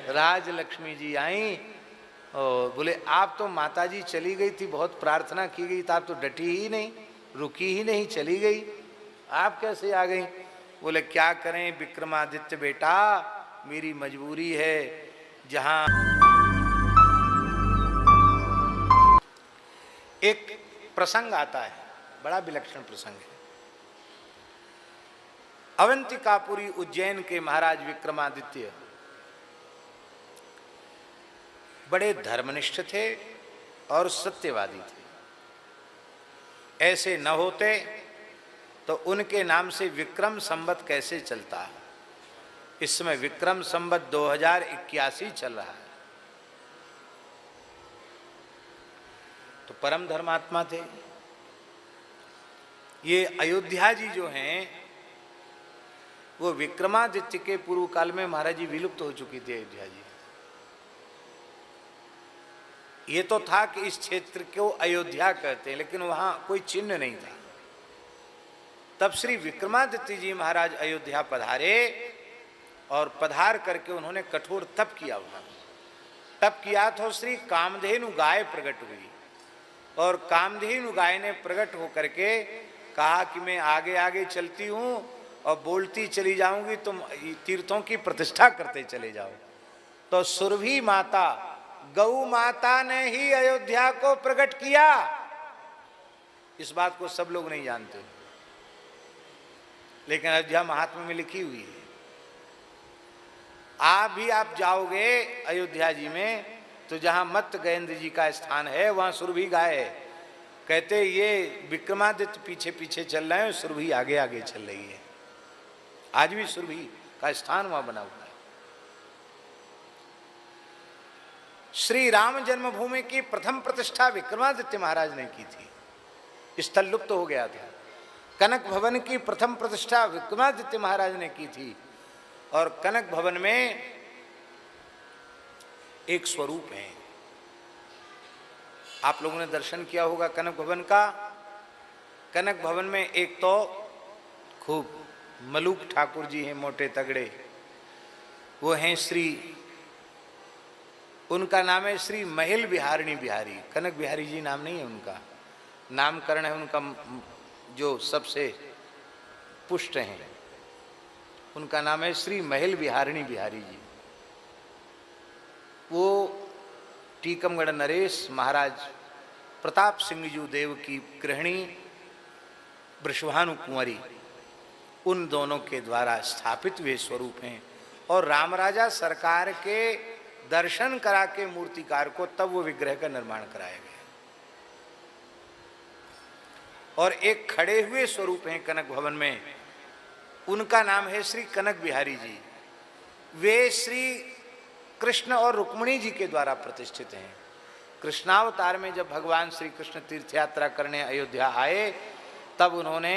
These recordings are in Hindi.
राजलक्ष्मी जी आई और बोले आप तो माता जी चली गई थी, बहुत प्रार्थना की गई, तो आप तो डटी ही नहीं, रुकी ही नहीं, चली गई, आप कैसे आ गई? बोले क्या करें विक्रमादित्य बेटा, मेरी मजबूरी है। जहां एक प्रसंग आता है, बड़ा विलक्षण प्रसंग है। अवंतिकापुरी उज्जैन के महाराज विक्रमादित्य बड़े धर्मनिष्ठ थे और सत्यवादी थे। ऐसे न होते तो उनके नाम से विक्रम संवत कैसे चलता है। इस समय विक्रम संवत 2081 चल रहा है। तो परम धर्मात्मा थे। ये अयोध्या जी जो हैं वो विक्रमादित्य के पूर्व काल में महाराज जी विलुप्त हो चुकी थी अयोध्या जी। ये तो था कि इस क्षेत्र को अयोध्या कहते हैं, लेकिन वहां कोई चिन्ह नहीं था। तब श्री विक्रमादित्य जी महाराज अयोध्या पधारे और पधार करके उन्होंने कठोर तप किया। उन्होंने तप किया तो श्री कामधेनु गाय प्रकट हुई और कामधेनु गाय ने प्रकट होकर के कहा कि मैं आगे आगे चलती हूं और बोलती चली जाऊंगी, तुम तीर्थों की प्रतिष्ठा करते चले जाओ। तो सुरभि माता गौ माता ने ही अयोध्या को प्रकट किया। इस बात को सब लोग नहीं जानते, लेकिन अयोध्या महात्म्य में लिखी हुई है। आप जाओगे अयोध्या जी में तो जहां मत गजेंद्र जी का स्थान है वहां सुरभि गाय है। कहते ये विक्रमादित्य पीछे पीछे चल रहे हैं, सुरभि आगे आगे चल रही है। आज भी सुरभि का स्थान वहां बना हुआ है। श्री राम जन्मभूमि की प्रथम प्रतिष्ठा विक्रमादित्य महाराज ने की थी। स्थल लुप्त हो गया था। कनक भवन की प्रथम प्रतिष्ठा विक्रमादित्य महाराज ने की थी। और कनक भवन में एक स्वरूप है, आप लोगों ने दर्शन किया होगा कनक भवन का। कनक भवन में एक तो खूब मलूक ठाकुर जी हैं, मोटे तगड़े, वो हैं श्री, उनका नाम है श्री महिल बिहारिणी बिहारी। कनक बिहारी जी नाम नहीं है उनका, नामकरण है उनका जो सबसे पुष्ट हैं, उनका नाम है श्री महिल बिहारिणी बिहारी जी। वो टीकमगढ़ नरेश महाराज प्रताप सिंह जी देव की गृहिणी वृषभानु कुंवरी, उन दोनों के द्वारा स्थापित वे स्वरूप हैं। और रामराजा सरकार के दर्शन करा के मूर्तिकार को तब वो विग्रह का निर्माण कराया गया। और एक खड़े हुए स्वरूप हैं कनक भवन में, उनका नाम है श्री कनक बिहारी जी। वे श्री कृष्ण और रुक्मिणी जी के द्वारा प्रतिष्ठित हैं। कृष्णावतार में जब भगवान श्री कृष्ण तीर्थ यात्रा करने अयोध्या आए तब उन्होंने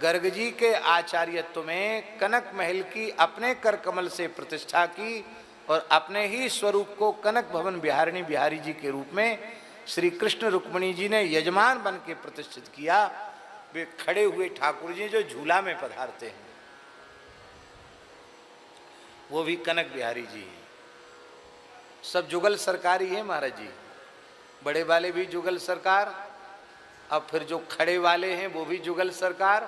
गर्ग जी के आचार्यत्व में कनक महल की अपने कर कमल से प्रतिष्ठा की और अपने ही स्वरूप को कनक भवन बिहारिणी बिहारी जी के रूप में श्री कृष्ण रुक्मिणी जी ने यजमान बन के प्रतिष्ठित किया। वे खड़े हुए ठाकुर जी जो झूला में पधारते हैं वो भी कनक बिहारी जी हैं। सब जुगल सरकार ही है महाराज जी, बड़े वाले भी जुगल सरकार, अब फिर जो खड़े वाले हैं वो भी जुगल सरकार।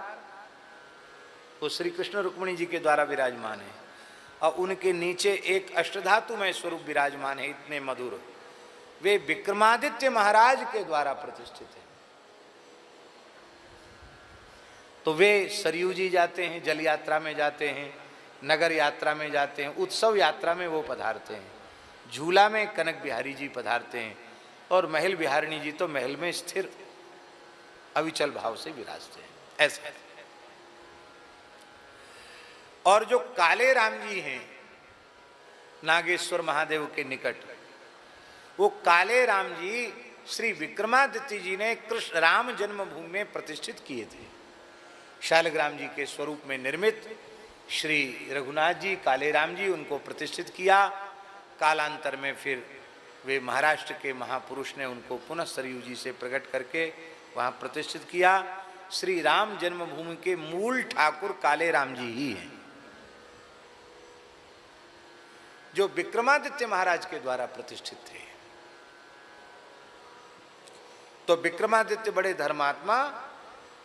वो श्री कृष्ण रुक्मिणी जी के द्वारा विराजमान है और उनके नीचे एक अष्टधातुमय स्वरूप विराजमान है, इतने मधुर। वे विक्रमादित्य महाराज के द्वारा प्रतिष्ठित हैं। तो वे सरयू जी जाते हैं, जल यात्रा में जाते हैं, नगर यात्रा में जाते हैं, उत्सव यात्रा में वो पधारते हैं। झूला में कनक बिहारी जी पधारते हैं और महल बिहारिणी जी तो महल में स्थिर अविचल भाव से विराजते हैं। ऐसा है। और जो काले राम जी हैं नागेश्वर महादेव के निकट, वो काले राम जी श्री विक्रमादित्य जी ने कृष्ण राम जन्मभूमि में प्रतिष्ठित किए थे। शालग्राम जी के स्वरूप में निर्मित श्री रघुनाथ जी काले राम जी उनको प्रतिष्ठित किया। कालांतर में फिर वे महाराष्ट्र के महापुरुष ने उनको पुनः सरयू जी से प्रकट करके वहाँ प्रतिष्ठित किया। श्री राम जन्मभूमि के मूल ठाकुर काले राम जी ही हैं। जो विक्रमादित्य महाराज के द्वारा प्रतिष्ठित थे। तो विक्रमादित्य बड़े धर्मात्मा,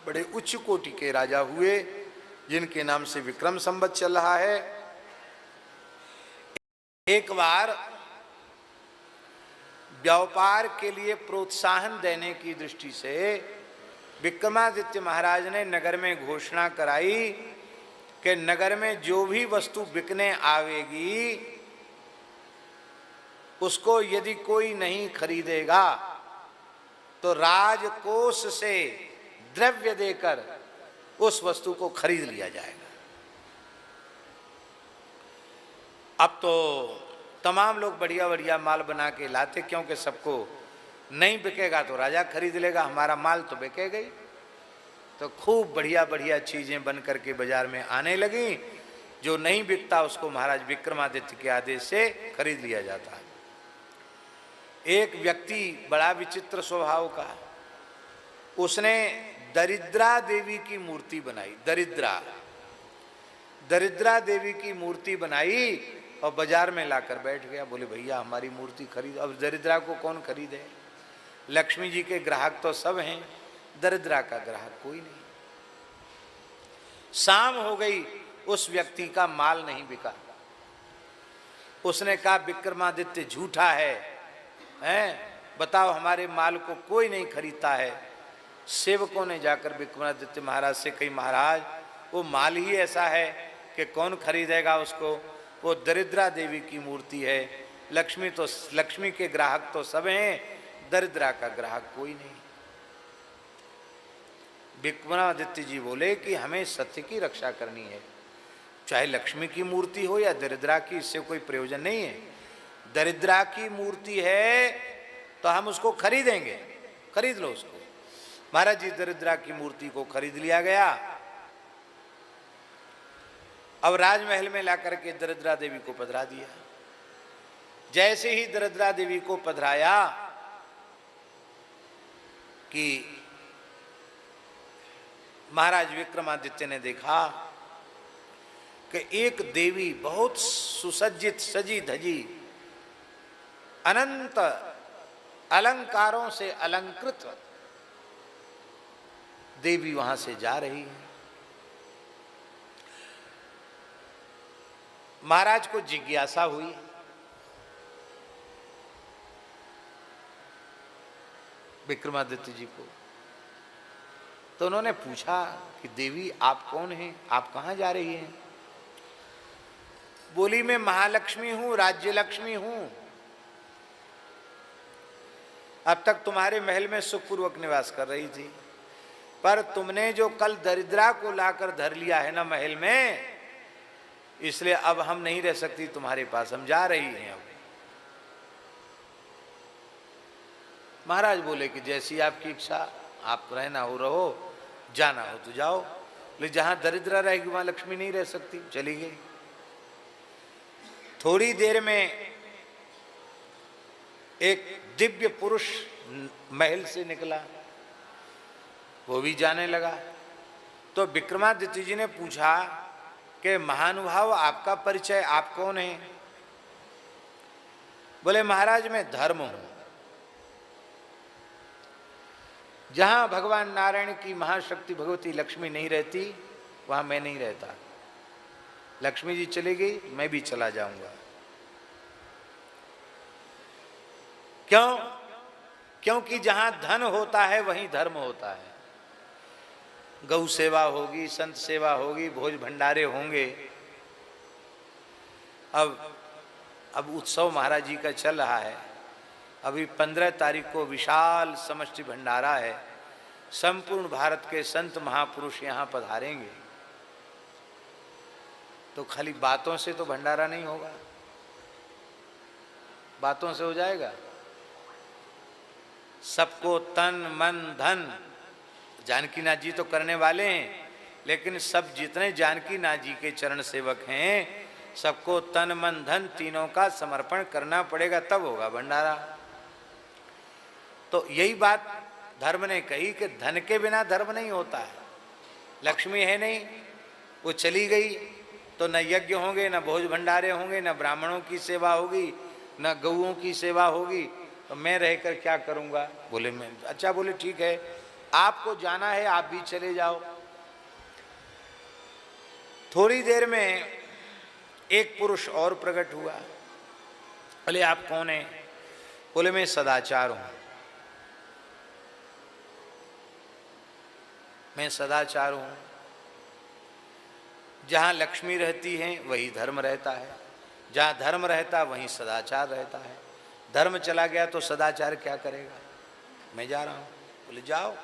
बड़े उच्च कोटि के राजा हुए, जिनके नाम से विक्रम संवत चल रहा है। एक बार व्यापार के लिए प्रोत्साहन देने की दृष्टि से विक्रमादित्य महाराज ने नगर में घोषणा कराई कि नगर में जो भी वस्तु बिकने आवेगी उसको यदि कोई नहीं खरीदेगा तो राजकोष से द्रव्य देकर उस वस्तु को खरीद लिया जाएगा। अब तो तमाम लोग बढ़िया बढ़िया माल बना के लाते, क्योंकि सबको नहीं बिकेगा तो राजा खरीद लेगा, हमारा माल तो बिकेगा ही। तो खूब बढ़िया बढ़िया चीजें बन करके बाजार में आने लगी। जो नहीं बिकता उसको महाराज विक्रमादित्य के आदेश से खरीद लिया जाता है। एक व्यक्ति बड़ा विचित्र स्वभाव का, उसने दरिद्रा देवी की मूर्ति बनाई। दरिद्रा देवी की मूर्ति बनाई और बाजार में लाकर बैठ गया। बोले भैया हमारी मूर्ति खरीद। अब दरिद्रा को कौन खरीदे? लक्ष्मी जी के ग्राहक तो सब हैं, दरिद्रा का ग्राहक कोई नहीं। शाम हो गई, उस व्यक्ति का माल नहीं बिका। उसने कहा विक्रमादित्य झूठा है, बताओ हमारे माल को कोई नहीं खरीदता है। सेवकों ने जाकर विक्रमादित्य महाराज से कही, महाराज वो माल ही ऐसा है कि कौन खरीदेगा उसको, वो दरिद्रा देवी की मूर्ति है। लक्ष्मी के ग्राहक तो सब हैं, दरिद्रा का ग्राहक कोई नहीं। विक्रमादित्य जी बोले कि हमें सत्य की रक्षा करनी है, चाहे लक्ष्मी की मूर्ति हो या दरिद्रा की, इससे कोई प्रयोजन नहीं है। दरिद्रा की मूर्ति है तो हम उसको खरीदेंगे, खरीद लो उसको। महाराज जी दरिद्रा की मूर्ति को खरीद लिया गया। अब राजमहल में लाकर के दरिद्रा देवी को पधरा दिया। जैसे ही दरिद्रा देवी को पधराया कि महाराज विक्रमादित्य ने देखा कि एक देवी बहुत सुसज्जित, सजी धजी, अनंत अलंकारों से अलंकृत देवी वहां से जा रही है। महाराज को जिज्ञासा हुई, विक्रमादित्य जी को, तो उन्होंने पूछा कि देवी आप कौन हैं, आप कहाँ जा रही हैं? बोली मैं महालक्ष्मी हूं, राज्य लक्ष्मी हूं। अब तक तुम्हारे महल में सुखपूर्वक निवास कर रही थी, पर तुमने जो कल दरिद्रा को लाकर धर लिया है ना महल में, इसलिए अब हम नहीं रह सकती तुम्हारे पास, हम जा रही हैं। अब महाराज बोले कि जैसी आपकी इच्छा, आप रहना हो रहो, जाना हो तो जाओ, लेकिन जहां दरिद्रा रहेगी वहां लक्ष्मी नहीं रह सकती। चली गई। थोड़ी देर में एक दिव्य पुरुष महल से निकला, वो भी जाने लगा। तो विक्रमादित्य जी ने पूछा कि महानुभाव आपका परिचय, आप कौन हैं? बोले महाराज मैं धर्म हूं। जहां भगवान नारायण की महाशक्ति भगवती लक्ष्मी नहीं रहती वहां मैं नहीं रहता। लक्ष्मी जी चली गई, मैं भी चला जाऊंगा। क्यों? क्योंकि जहां धन होता है वहीं धर्म होता है। गौ सेवा होगी, संत सेवा होगी, भोज भंडारे होंगे। अब उत्सव महाराज जी का चल रहा है। अभी 15 तारीख को विशाल समष्टि भंडारा है। संपूर्ण भारत के संत महापुरुष यहाँ पधारेंगे। तो खाली बातों से तो भंडारा नहीं होगा, बातों से हो जाएगा? सबको तन मन धन, जानकी नाथ जी तो करने वाले हैं, लेकिन सब जितने जानकी नाथ जी के चरण सेवक हैं सबको तन मन धन तीनों का समर्पण करना पड़ेगा, तब होगा भंडारा। तो यही बात धर्म ने कही कि धन के बिना धर्म नहीं होता है। लक्ष्मी है नहीं, वो चली गई, तो न यज्ञ होंगे, न भोज भंडारे होंगे, न ब्राह्मणों की सेवा होगी, न गऊओं की सेवा होगी, तो मैं रहकर क्या करूंगा? बोले मैं, अच्छा बोले ठीक है, आपको जाना है आप भी चले जाओ। थोड़ी देर में एक पुरुष और प्रकट हुआ। बोले आप कौन है? बोले मैं सदाचार हूं, मैं सदाचार हूं। जहां लक्ष्मी रहती है वही धर्म रहता है, जहां धर्म रहता वहीं सदाचार रहता है। धर्म चला गया तो सदाचार क्या करेगा? मैं जा रहा हूं। बोले जाओ।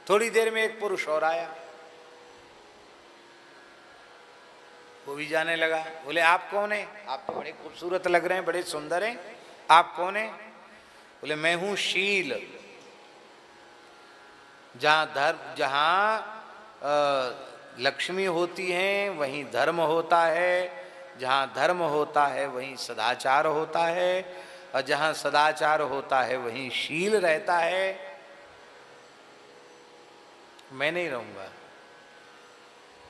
थोड़ी देर में एक पुरुष और आया, वो भी जाने लगा। बोले आप कौन है? आप तो बड़े खूबसूरत लग रहे हैं, बड़े सुंदर हैं, आप कौन है? बोले मैं हूं शील। जहां लक्ष्मी होती है वहीं धर्म होता है, जहाँ धर्म होता है वहीं सदाचार होता है, और जहाँ सदाचार होता है वहीं शील रहता है। मैं नहीं रहूंगा।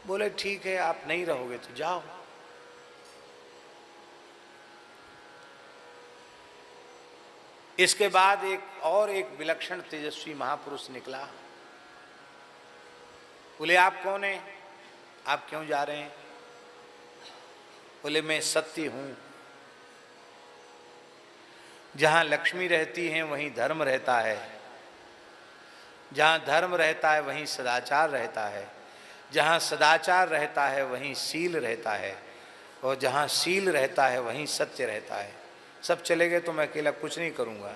बोले ठीक है, आप नहीं रहोगे तो जाओ। इसके बाद एक विलक्षण तेजस्वी महापुरुष निकला। बोले आप कौन हैं? आप क्यों जा रहे हैं? बोले मैं सत्य हूं। जहां लक्ष्मी रहती है वहीं धर्म रहता है, जहां धर्म रहता है वहीं सदाचार रहता है, जहां सदाचार रहता है वहीं शील रहता है, और जहां शील रहता है वहीं सत्य रहता है। सब चले गए तो मैं अकेला कुछ नहीं करूंगा।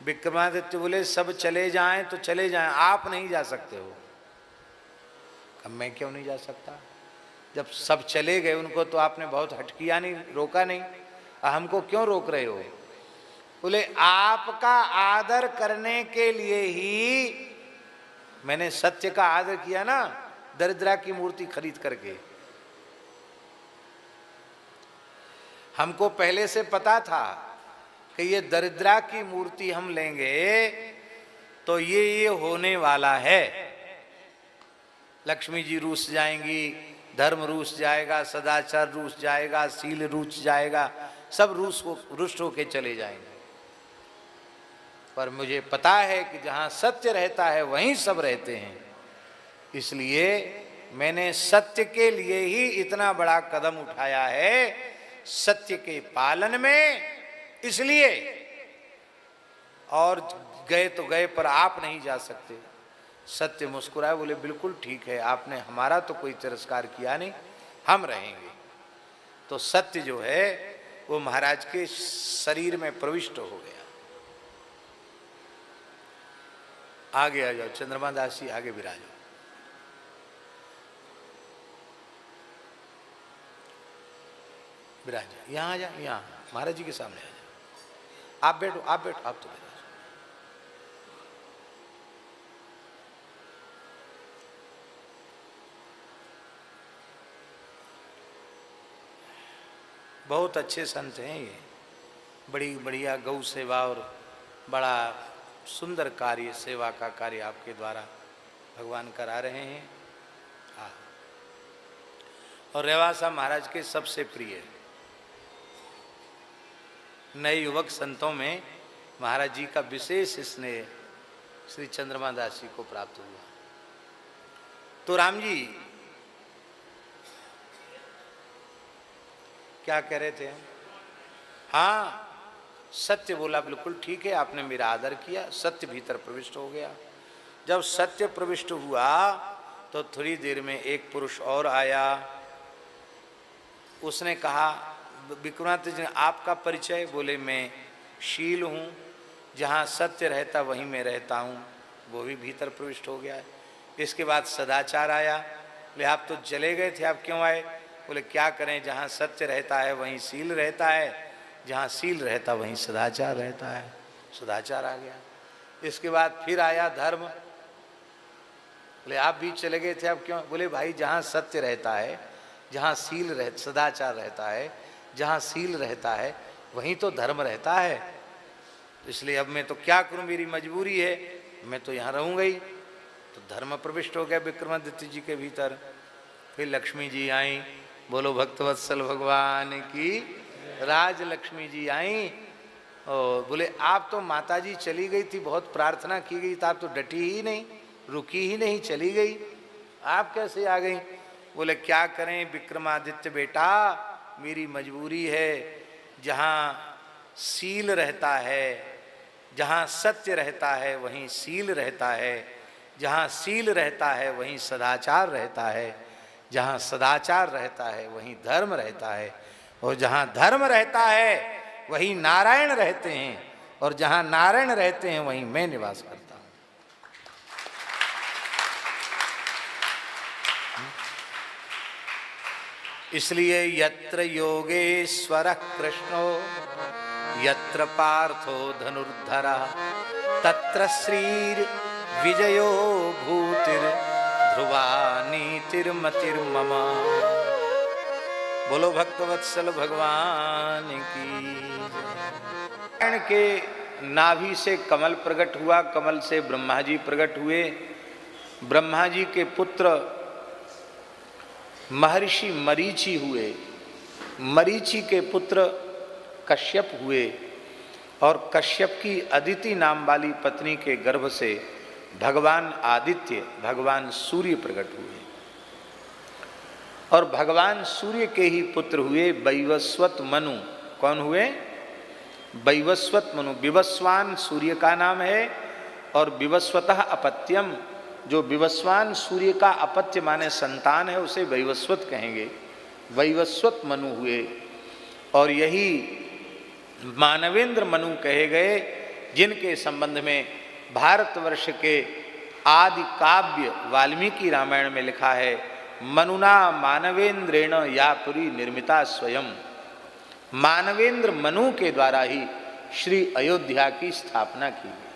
विक्रमादित्य बोले सब चले जाएं तो चले जाएं, आप नहीं जा सकते हो। अब मैं क्यों नहीं जा सकता? जब सब चले गए, उनको तो आपने बहुत हटकिया नहीं, रोका नहीं, हमको क्यों रोक रहे हो? बोले आपका आदर करने के लिए ही मैंने सत्य का आदर किया ना, दरिद्रा की मूर्ति खरीद करके। हमको पहले से पता था कि ये दरिद्रा की मूर्ति हम लेंगे तो ये होने वाला है। लक्ष्मी जी रूस जाएंगी, धर्म रूस जाएगा, सदाचार रूस जाएगा, शील रूस जाएगा, सब रुष्ट होके चले जाएंगे। पर मुझे पता है कि जहाँ सत्य रहता है वहीं सब रहते हैं, इसलिए मैंने सत्य के लिए ही इतना बड़ा कदम उठाया है, सत्य के पालन में। इसलिए और गए तो गए, पर आप नहीं जा सकते। सत्य मुस्कुराए, बोले बिल्कुल ठीक है, आपने हमारा तो कोई तिरस्कार किया नहीं, हम रहेंगे। तो सत्य जो है वो महाराज के शरीर में प्रविष्ट हो गया। आगे आ जाओ, चंद्रमा दास जी आगे विराजो। विराज यहाँ आ जा, यहाँ महाराज जी के सामने आ जाओ। आप बैठो, आप बैठो, आप तो बैठो। बहुत अच्छे संत हैं ये, बड़ी बढ़िया गौ सेवा और बड़ा सुंदर कार्य, सेवा का कार्य आपके द्वारा भगवान करा रहे हैं। हाँ, और रेवासा महाराज के सबसे प्रिय नए युवक संतों में महाराज जी का विशेष स्नेह श्री चंद्रमा दास जी को प्राप्त हुआ। तो राम जी क्या कह रहे थे? हाँ, सत्य बोला, बिल्कुल ठीक है, आपने मेरा आदर किया, सत्य भीतर प्रविष्ट हो गया। जब सत्य प्रविष्ट हुआ तो थोड़ी देर में एक पुरुष और आया। उसने कहा, विक्रमादित्य जी आपका परिचय? बोले मैं शील हूँ, जहाँ सत्य रहता वहीं मैं रहता हूँ, वो भी भीतर प्रविष्ट हो गया। इसके बाद सदाचार आया। बोले आप तो चले गए थे, आप क्यों आए? बोले क्या करें, जहाँ सत्य रहता है वहीं शील रहता है, जहाँ शील रहता वहीं सदाचार रहता है, सदाचार आ गया। इसके बाद फिर आया धर्म। बोले आप भी चले गए थे, आप क्यों? बोले भाई जहाँ सत्य रहता है, जहाँ सदाचार रहता है, जहाँ शील रहता है वहीं तो धर्म रहता है। इसलिए अब मैं तो क्या करूं, मेरी मजबूरी है, मैं तो यहाँ रहूंगा ही। तो धर्म प्रविष्ट हो गया विक्रमादित्य जी के भीतर। फिर लक्ष्मी जी आई, बोलो भक्तवत्सल भगवान की। राज लक्ष्मी जी आई और बोले आप तो माता जी चली गई थी, बहुत प्रार्थना की गई, तो आप तो डटी ही नहीं, रुकी ही नहीं, चली गई, आप कैसे आ गई? बोले क्या करें विक्रमादित्य बेटा, मेरी मजबूरी है। जहाँ सील रहता है, जहाँ सत्य रहता है वहीं सील रहता है, जहाँ सील रहता है वहीं सदाचार रहता है, जहाँ सदाचार रहता है वहीं धर्म रहता है, और जहाँ धर्म रहता है वहीं नारायण रहते हैं, और जहाँ नारायण रहते हैं वहीं मैं निवास करता हूँ। इसलिए यत्र योगेश्वर कृष्णो यत्र पार्थो धनुर्धरा तत्र श्रीर विजयो भूतिर ध्रुवा नीतिर्मतिर्मम। बोलो भक्तवत्सल भगवान की। नारायण के नाभि से कमल प्रकट हुआ, कमल से ब्रह्मा जी प्रकट हुए, ब्रह्मा जी के पुत्र महर्षि मरीचि हुए, मरीचि के पुत्र कश्यप हुए, और कश्यप की अदिति नाम वाली पत्नी के गर्भ से भगवान आदित्य, भगवान सूर्य प्रकट हुए, और भगवान सूर्य के ही पुत्र हुए वैवस्वत मनु। कौन हुए? वैवस्वत मनु। विवस्वान सूर्य का नाम है, और विवस्वतः अपत्यम, जो विवस्वान सूर्य का अपत्य माने संतान है उसे वैवस्वत कहेंगे। वैवस्वत मनु हुए, और यही मानवेंद्र मनु कहे गए, जिनके संबंध में भारतवर्ष के आदि काव्य वाल्मीकि रामायण में लिखा है, मनुना मानवेंद्रेण या पुरी निर्मिता स्वयं। मानवेंद्र मनु के द्वारा ही श्री अयोध्या की स्थापना की गई।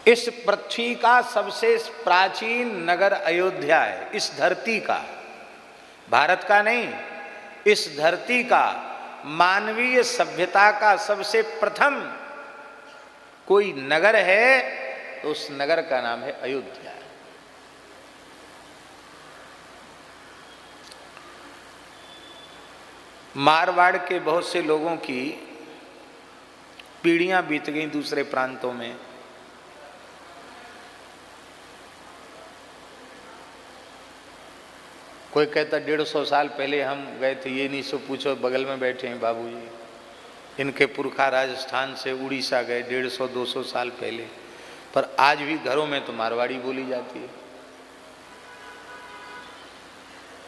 इस पृथ्वी का सबसे प्राचीन नगर अयोध्या है, इस धरती का, भारत का नहीं, इस धरती का, मानवीय सभ्यता का सबसे प्रथम कोई नगर है तो उस नगर का नाम है अयोध्या। मारवाड़ के बहुत से लोगों की पीढ़ियां बीत गई दूसरे प्रांतों में। कोई कहता 150 साल पहले हम गए थे, ये नहीं सो पूछो, बगल में बैठे हैं बाबूजी, इनके पुरखा राजस्थान से उड़ीसा गए 150-200 साल पहले, पर आज भी घरों में तो मारवाड़ी बोली जाती है।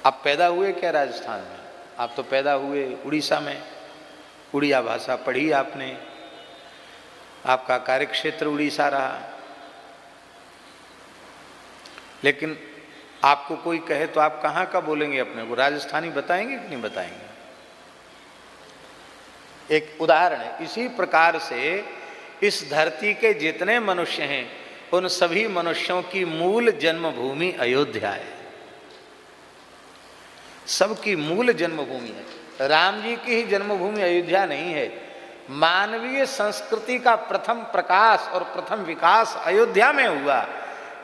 आप पैदा हुए क्या राजस्थान में? आप तो पैदा हुए उड़ीसा में, उड़िया भाषा पढ़ी आपने, आपका कार्यक्षेत्र उड़ीसा रहा, लेकिन आपको कोई कहे तो आप कहाँ का बोलेंगे? अपने को राजस्थानी बताएंगे कि नहीं बताएंगे? एक उदाहरण है। इसी प्रकार से इस धरती के जितने मनुष्य हैं उन सभी मनुष्यों की मूल जन्मभूमि अयोध्या है, सबकी मूल जन्मभूमि है। राम जी की ही जन्मभूमि अयोध्या नहीं है। मानवीय संस्कृति का प्रथम प्रकाश और प्रथम विकास अयोध्या में हुआ,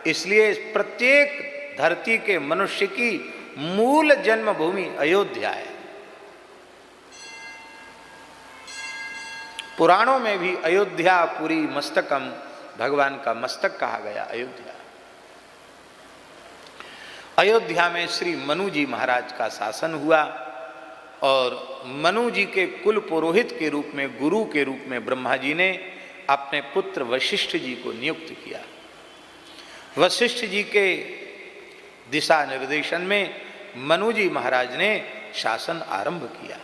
इसलिए प्रत्येक धरती के मनुष्य की मूल जन्मभूमि अयोध्या है। पुराणों में भी अयोध्या पुरी मस्तकम, भगवान का मस्तक कहा गया अयोध्या। अयोध्या में श्री मनु जी महाराज का शासन हुआ, और मनु जी के कुल पुरोहित के रूप में, गुरु के रूप में ब्रह्मा जी ने अपने पुत्र वशिष्ठ जी को नियुक्त किया। वशिष्ठ जी के दिशा निर्देशन में मनु जी महाराज ने शासन आरंभ किया।